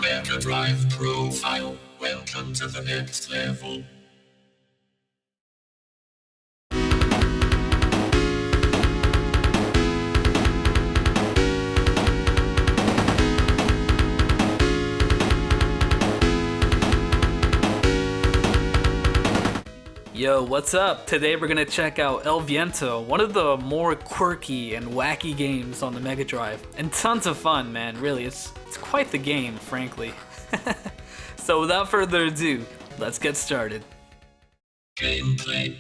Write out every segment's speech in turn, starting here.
Mega Drive Profile. Welcome to the next level. Yo, what's up? Today we're gonna check out El Viento, one of the more quirky and wacky games on the Mega Drive. And tons of fun, man, really. It's quite the game, frankly. So without further ado, let's get started. Gameplay.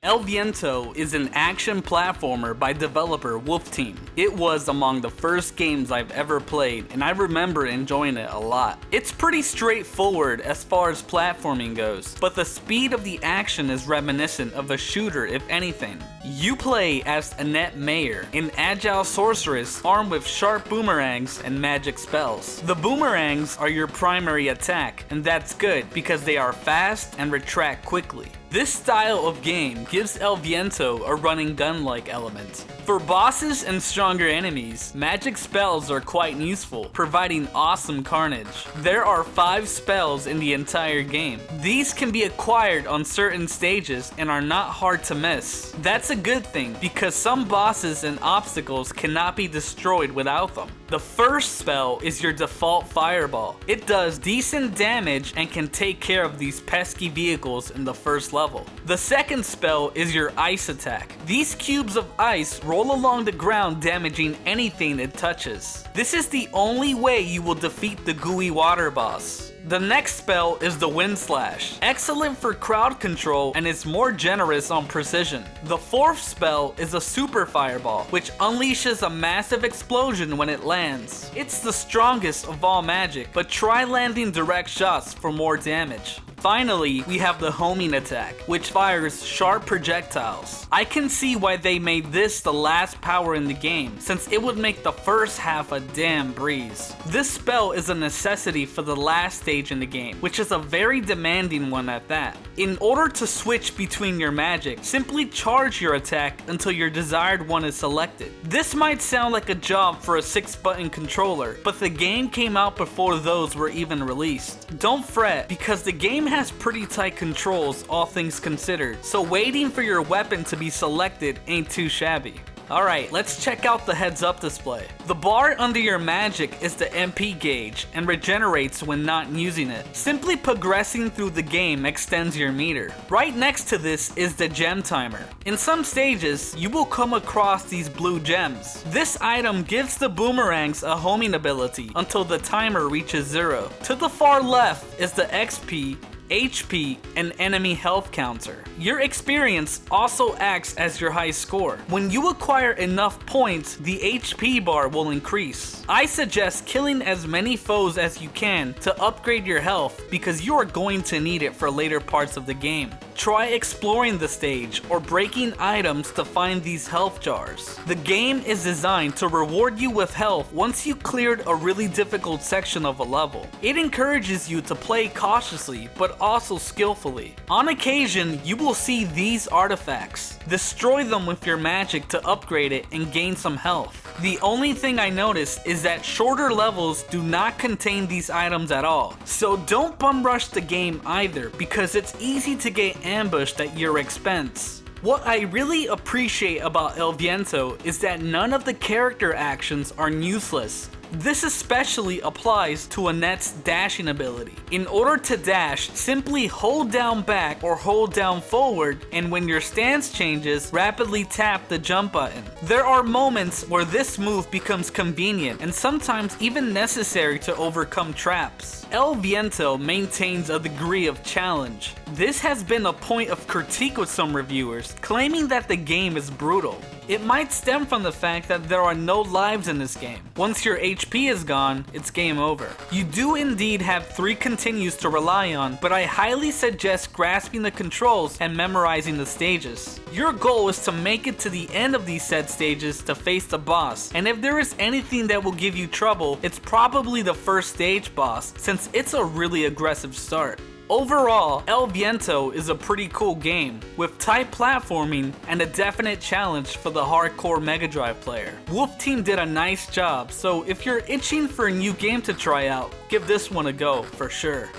El Viento is an action platformer by developer Wolf Team. It was among the first games I've ever played, and I remember enjoying it a lot. It's pretty straightforward as far as platforming goes, but the speed of the action is reminiscent of a shooter if anything. You play as Annette Mayer, an agile sorceress armed with sharp boomerangs and magic spells. The boomerangs are your primary attack, and that's good because they are fast and retract quickly. This style of game gives El Viento a running gun-like element. For bosses and stronger enemies, magic spells are quite useful, providing awesome carnage. There are 5 spells in the entire game. These can be acquired on certain stages and are not hard to miss. That's a good thing because some bosses and obstacles cannot be destroyed without them. The first spell is your default fireball. It does decent damage and can take care of these pesky vehicles in the first level. The second spell is your ice attack. These cubes of ice roll along the ground, damaging anything it touches. This is the only way you will defeat the gooey water boss. The next spell is the Wind Slash, excellent for crowd control and is more generous on precision. The fourth spell is a Super Fireball, which unleashes a massive explosion when it lands. It's the strongest of all magic, but try landing direct shots for more damage. Finally, we have the homing attack, which fires sharp projectiles. I can see why they made this the last power in the game, since it would make the first half a damn breeze. This spell is a necessity for the last stage in the game, which is a very demanding one at that. In order to switch between your magic, simply charge your attack until your desired one is selected. This might sound like a job for a 6-button controller, but the game came out before those were even released. Don't fret, because the game has pretty tight controls, all things considered, so waiting for your weapon to be selected ain't too shabby. Alright, let's check out the heads up display. The bar under your magic is the MP gauge and regenerates when not using it. Simply progressing through the game extends your meter. Right next to this is the gem timer. In some stages, you will come across these blue gems. This item gives the boomerangs a homing ability until the timer reaches 0. To the far left is the XP, HP, and enemy health counter. Your experience also acts as your high score. When you acquire enough points, the HP bar will increase. I suggest killing as many foes as you can to upgrade your health because you are going to need it for later parts of the game. Try exploring the stage or breaking items to find these health jars. The game is designed to reward you with health once you cleared a really difficult section of a level. It encourages you to play cautiously but also skillfully. On occasion, you will see these artifacts. Destroy them with your magic to upgrade it and gain some health. The only thing I noticed is that shorter levels do not contain these items at all. So don't bum rush the game either because it's easy to get ambushed at your expense. What I really appreciate about El Viento is that none of the character actions are useless. This especially applies to Annette's dashing ability. In order to dash, simply hold down back or hold down forward, and when your stance changes, rapidly tap the jump button. There are moments where this move becomes convenient and sometimes even necessary to overcome traps. El Viento maintains a degree of challenge. This has been a point of critique with some reviewers, claiming that the game is brutal. It might stem from the fact that there are no lives in this game. Once your HP is gone, it's game over. You do indeed have 3 continues to rely on, but I highly suggest grasping the controls and memorizing the stages. Your goal is to make it to the end of these said stages to face the boss, and if there is anything that will give you trouble, it's probably the first stage boss, since it's a really aggressive start. Overall, El Viento is a pretty cool game, with tight platforming and a definite challenge for the hardcore Mega Drive player. Wolf Team did a nice job, so if you're itching for a new game to try out, give this one a go for sure.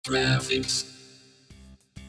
Graphics.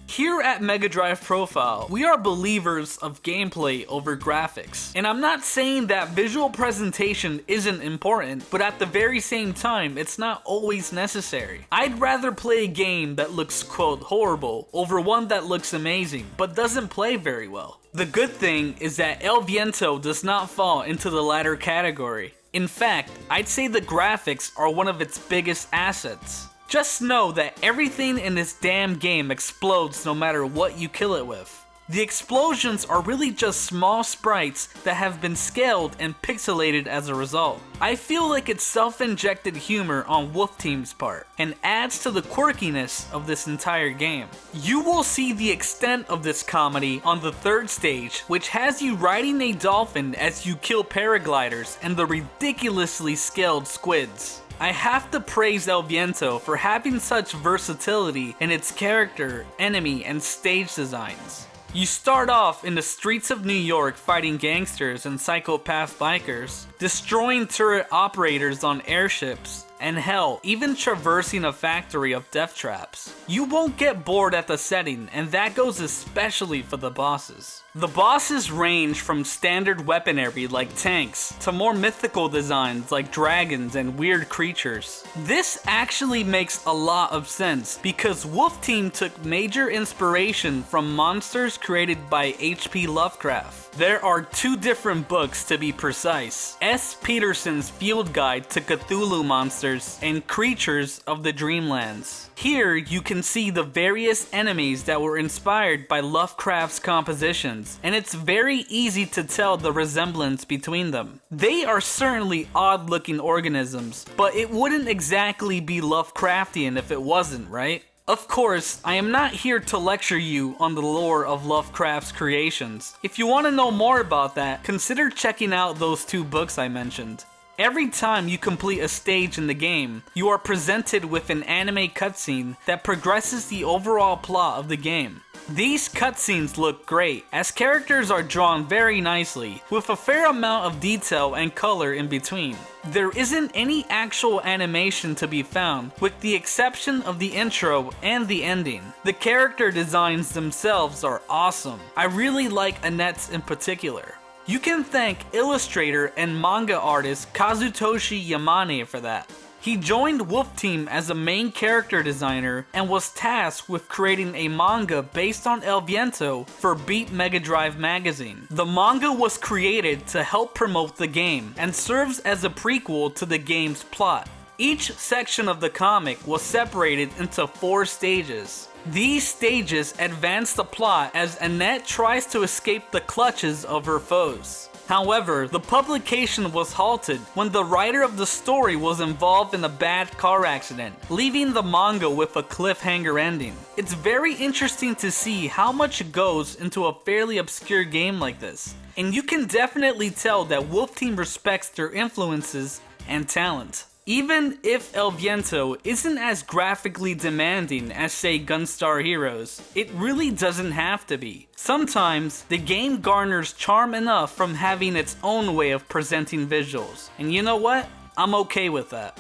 Here at Mega Drive Profile, we are believers of gameplay over graphics. And I'm not saying that visual presentation isn't important, but at the very same time, it's not always necessary. I'd rather play a game that looks, quote, horrible over one that looks amazing, but doesn't play very well. The good thing is that El Viento does not fall into the latter category. In fact, I'd say the graphics are one of its biggest assets. Just know that everything in this damn game explodes no matter what you kill it with. The explosions are really just small sprites that have been scaled and pixelated as a result. I feel like it's self-injected humor on Wolf Team's part, and adds to the quirkiness of this entire game. You will see the extent of this comedy on the third stage, which has you riding a dolphin as you kill paragliders and the ridiculously scaled squids. I have to praise El Viento for having such versatility in its character, enemy, and stage designs. You start off in the streets of New York fighting gangsters and psychopath bikers, destroying turret operators on airships, and hell, even traversing a factory of death traps. You won't get bored at the setting, and that goes especially for the bosses. The bosses range from standard weaponry like tanks to more mythical designs like dragons and weird creatures. This actually makes a lot of sense because Wolf Team took major inspiration from monsters created by H.P. Lovecraft. There are 2 different books to be precise: S. Peterson's Field Guide to Cthulhu Monsters and Creatures of the Dreamlands. Here you can see the various enemies that were inspired by Lovecraft's compositions, and it's very easy to tell the resemblance between them. They are certainly odd-looking organisms, but it wouldn't exactly be Lovecraftian if it wasn't, right? Of course, I am not here to lecture you on the lore of Lovecraft's creations. If you want to know more about that, consider checking out those 2 books I mentioned. Every time you complete a stage in the game, you are presented with an anime cutscene that progresses the overall plot of the game. These cutscenes look great, as characters are drawn very nicely, with a fair amount of detail and color in between. There isn't any actual animation to be found, with the exception of the intro and the ending. The character designs themselves are awesome. I really like Annette's in particular. You can thank illustrator and manga artist Kazutoshi Yamane for that. He joined Wolf Team as a main character designer and was tasked with creating a manga based on El Viento for Beat Mega Drive magazine. The manga was created to help promote the game and serves as a prequel to the game's plot. Each section of the comic was separated into 4 stages. These stages advance the plot as Annette tries to escape the clutches of her foes. However, the publication was halted when the writer of the story was involved in a bad car accident, leaving the manga with a cliffhanger ending. It's very interesting to see how much goes into a fairly obscure game like this, and you can definitely tell that Wolf Team respects their influences and talent. Even if El Viento isn't as graphically demanding as, say, Gunstar Heroes, it really doesn't have to be. Sometimes, the game garners charm enough from having its own way of presenting visuals. And you know what? I'm okay with that.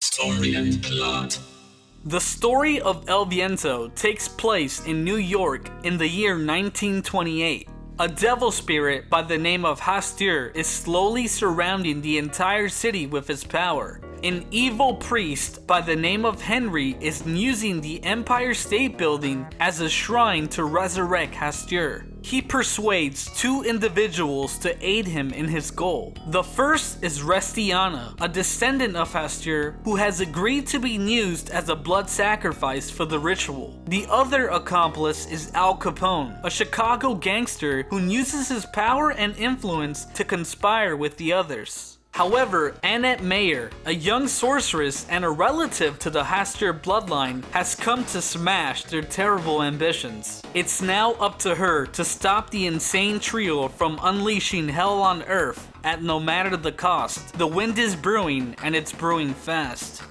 Story and plot. The story of El Viento takes place in New York in the year 1928. A devil spirit by the name of Hastur is slowly surrounding the entire city with his power. An evil priest by the name of Henry is using the Empire State Building as a shrine to resurrect Hastur. He persuades 2 individuals to aid him in his goal. The first is Restiana, a descendant of Hastur, who has agreed to be used as a blood sacrifice for the ritual. The other accomplice is Al Capone, a Chicago gangster who uses his power and influence to conspire with the others. However, Annette Mayer, a young sorceress and a relative to the Hastur bloodline, has come to smash their terrible ambitions. It's now up to her to stop the insane trio from unleashing hell on Earth at no matter the cost. The wind is brewing, and it's brewing fast.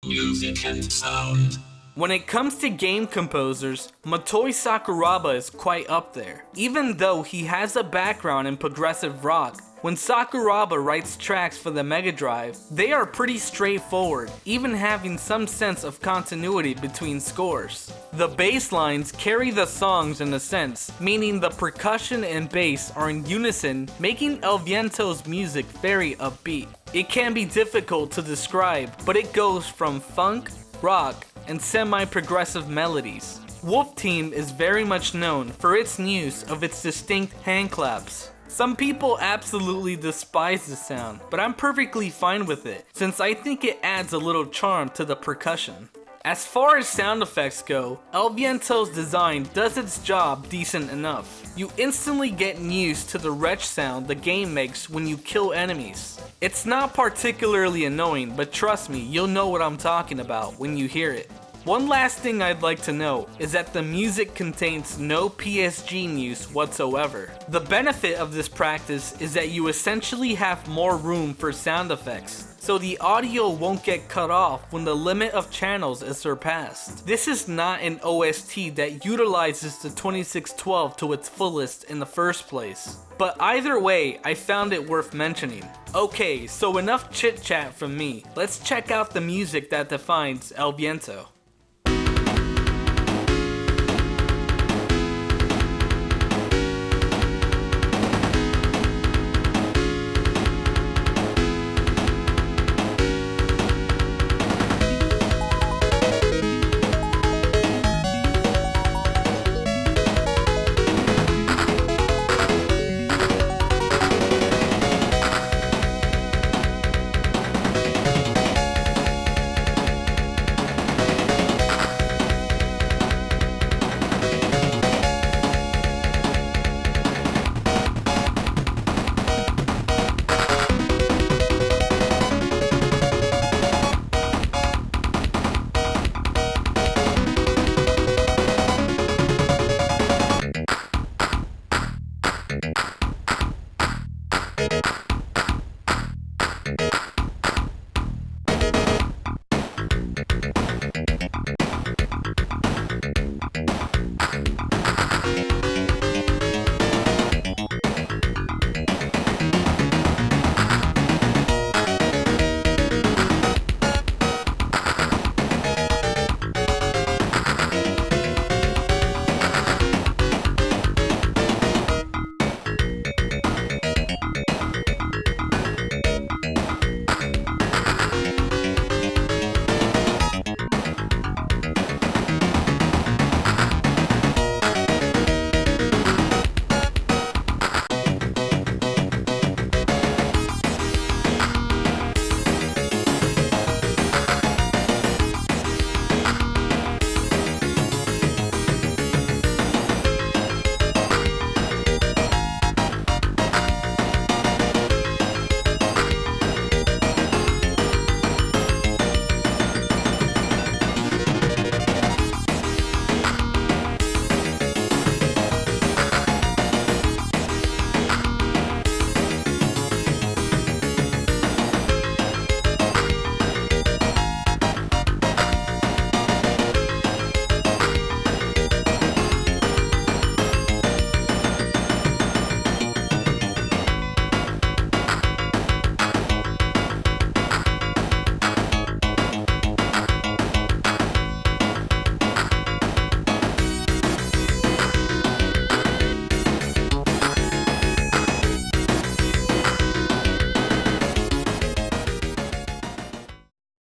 Music and sound. When it comes to game composers, Motoi Sakuraba is quite up there. Even though he has a background in progressive rock, when Sakuraba writes tracks for the Mega Drive, they are pretty straightforward, even having some sense of continuity between scores. The bass lines carry the songs in a sense, meaning the percussion and bass are in unison, making El Viento's music very upbeat. It can be difficult to describe, but it goes from funk, rock, and semi-progressive melodies. Wolf Team is very much known for its use of its distinct hand claps. Some people absolutely despise the sound, but I'm perfectly fine with it, since I think it adds a little charm to the percussion. As far as sound effects go, El Viento's design does its job decent enough. You instantly get used to the retch sound the game makes when you kill enemies. It's not particularly annoying, but trust me, you'll know what I'm talking about when you hear it. One last thing I'd like to note is that the music contains no PSG use whatsoever. The benefit of this practice is that you essentially have more room for sound effects, so the audio won't get cut off when the limit of channels is surpassed. This is not an OST that utilizes the 2612 to its fullest in the first place. But either way, I found it worth mentioning. Okay, so enough chit chat from me. Let's check out the music that defines El Viento.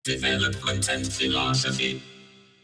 Development and philosophy.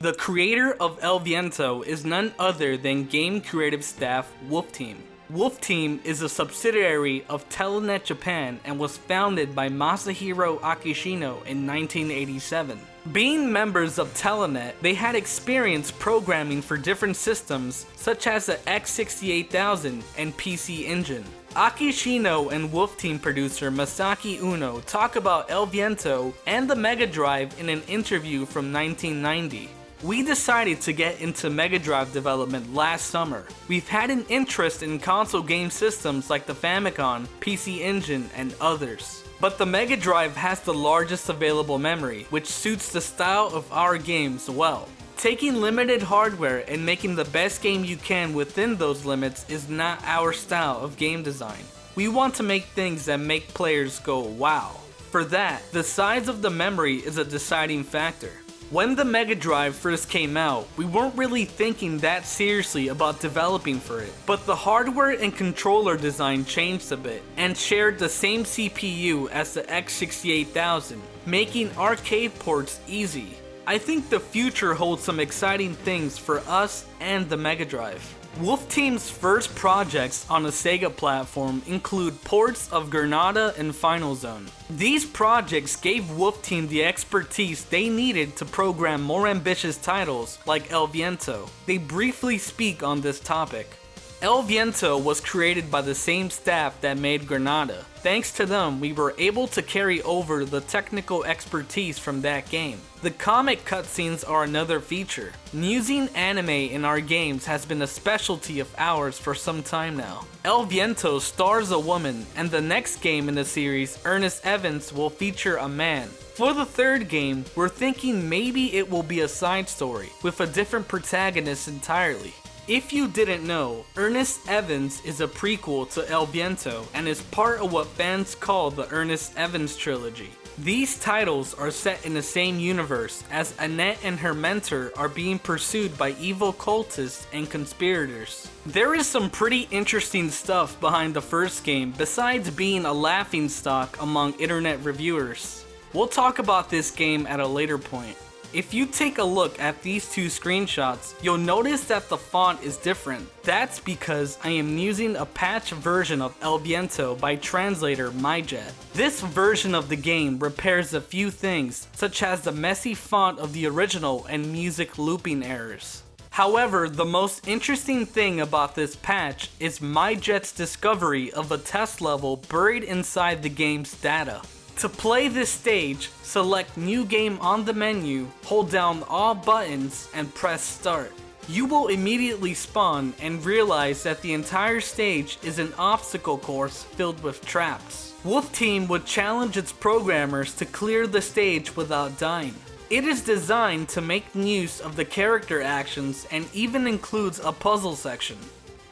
The creator of El Viento is none other than game creative staff Wolf Team. Wolf Team is a subsidiary of Telenet Japan and was founded by Masahiro Akishino in 1987. Being members of Telenet, they had experience programming for different systems such as the X68000 and PC Engine. Akishino and Wolf Team producer Masaki Uno talk about El Viento and the Mega Drive in an interview from 1990. We decided to get into Mega Drive development last summer. We've had an interest in console game systems like the Famicom, PC Engine, and others. But the Mega Drive has the largest available memory, which suits the style of our games well. Taking limited hardware and making the best game you can within those limits is not our style of game design. We want to make things that make players go wow. For that, the size of the memory is a deciding factor. When the Mega Drive first came out, we weren't really thinking that seriously about developing for it, but the hardware and controller design changed a bit and shared the same CPU as the X68000, making arcade ports easy. I think the future holds some exciting things for us and the Mega Drive. Wolf Team's first projects on a Sega platform include ports of Granada and Final Zone. These projects gave Wolf Team the expertise they needed to program more ambitious titles like El Viento. They briefly speak on this topic. El Viento was created by the same staff that made Granada. Thanks to them, we were able to carry over the technical expertise from that game. The comic cutscenes are another feature. Using anime in our games has been a specialty of ours for some time now. El Viento stars a woman, and the next game in the series, Ernest Evans, will feature a man. For the third game, we're thinking maybe it will be a side story, with a different protagonist entirely. If you didn't know, Ernest Evans is a prequel to El Viento and is part of what fans call the Ernest Evans trilogy. These titles are set in the same universe, as Annette and her mentor are being pursued by evil cultists and conspirators. There is some pretty interesting stuff behind the first game besides being a laughingstock among internet reviewers. We'll talk about this game at a later point. If you take a look at these two screenshots, you'll notice that the font is different. That's because I am using a patch version of El Viento by translator MyJet. This version of the game repairs a few things, such as the messy font of the original and music looping errors. However, the most interesting thing about this patch is MyJet's discovery of a test level buried inside the game's data. To play this stage, select New Game on the menu, hold down all buttons, and press Start. You will immediately spawn and realize that the entire stage is an obstacle course filled with traps. Wolf Team would challenge its programmers to clear the stage without dying. It is designed to make use of the character actions and even includes a puzzle section.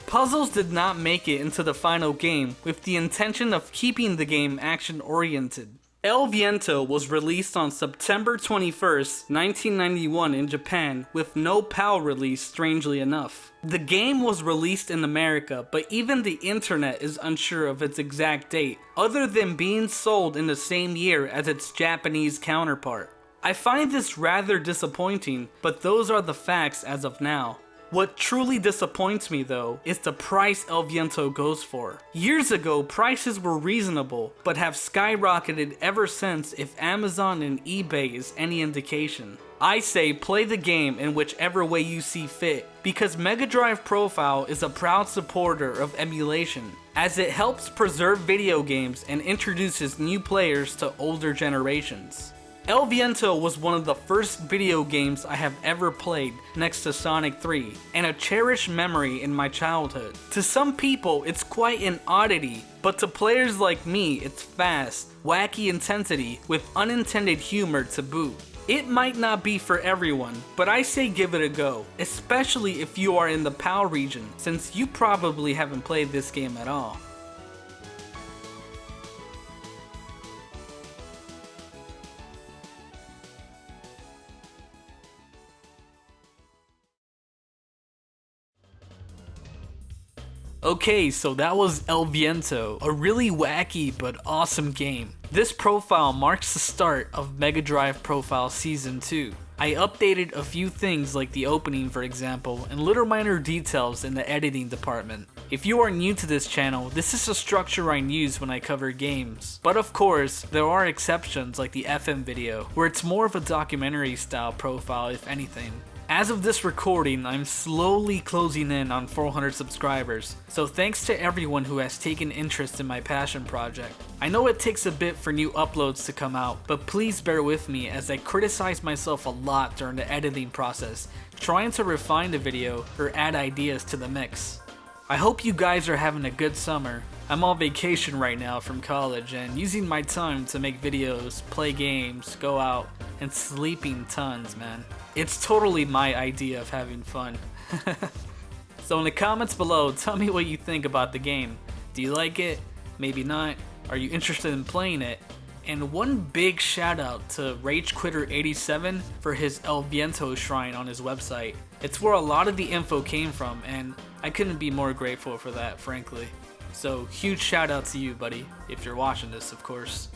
Puzzles did not make it into the final game with the intention of keeping the game action-oriented. El Viento was released on September 21st, 1991 in Japan with no PAL release, strangely enough. The game was released in America, but even the internet is unsure of its exact date, other than being sold in the same year as its Japanese counterpart. I find this rather disappointing, but those are the facts as of now. What truly disappoints me though is the price El Viento goes for. Years ago, prices were reasonable, but have skyrocketed ever since if Amazon and eBay is any indication. I say play the game in whichever way you see fit, because Mega Drive Profile is a proud supporter of emulation, as it helps preserve video games and introduces new players to older generations. El Viento was one of the first video games I have ever played next to Sonic 3, and a cherished memory in my childhood. To some people, it's quite an oddity, but to players like me, it's fast, wacky intensity with unintended humor to boot. It might not be for everyone, but I say give it a go, especially if you are in the PAL region, since you probably haven't played this game at all. Okay, so that was El Viento, a really wacky but awesome game. This profile marks the start of Mega Drive Profile Season 2. I updated a few things like the opening, for example, and little minor details in the editing department. If you are new to this channel, this is the structure I use when I cover games. But of course, there are exceptions like the FM video, where it's more of a documentary style profile if anything. As of this recording, I'm slowly closing in on 400 subscribers, so thanks to everyone who has taken interest in my passion project. I know it takes a bit for new uploads to come out, but please bear with me as I criticize myself a lot during the editing process, trying to refine the video or add ideas to the mix. I hope you guys are having a good summer. I'm on vacation right now from college and using my time to make videos, play games, go out, and sleeping tons, man. It's totally my idea of having fun. So in the comments below, tell me what you think about the game. Do you like it? Maybe not. Are you interested in playing it? And one big shout out to RageQuitter87 for his El Viento shrine on his website. It's where a lot of the info came from, and I couldn't be more grateful for that, frankly. So huge shout out to you, buddy, if you're watching this, of course.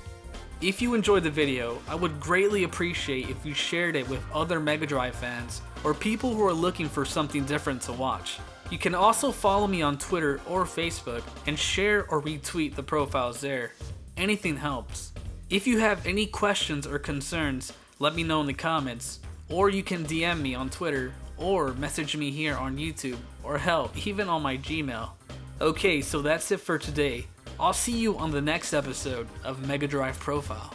If you enjoyed the video, I would greatly appreciate if you shared it with other Mega Drive fans or people who are looking for something different to watch. You can also follow me on Twitter or Facebook and share or retweet the profiles there. Anything helps. If you have any questions or concerns, let me know in the comments, or you can DM me on Twitter or message me here on YouTube, or hell, even on my Gmail. Okay, so that's it for today. I'll see you on the next episode of Mega Drive Profile.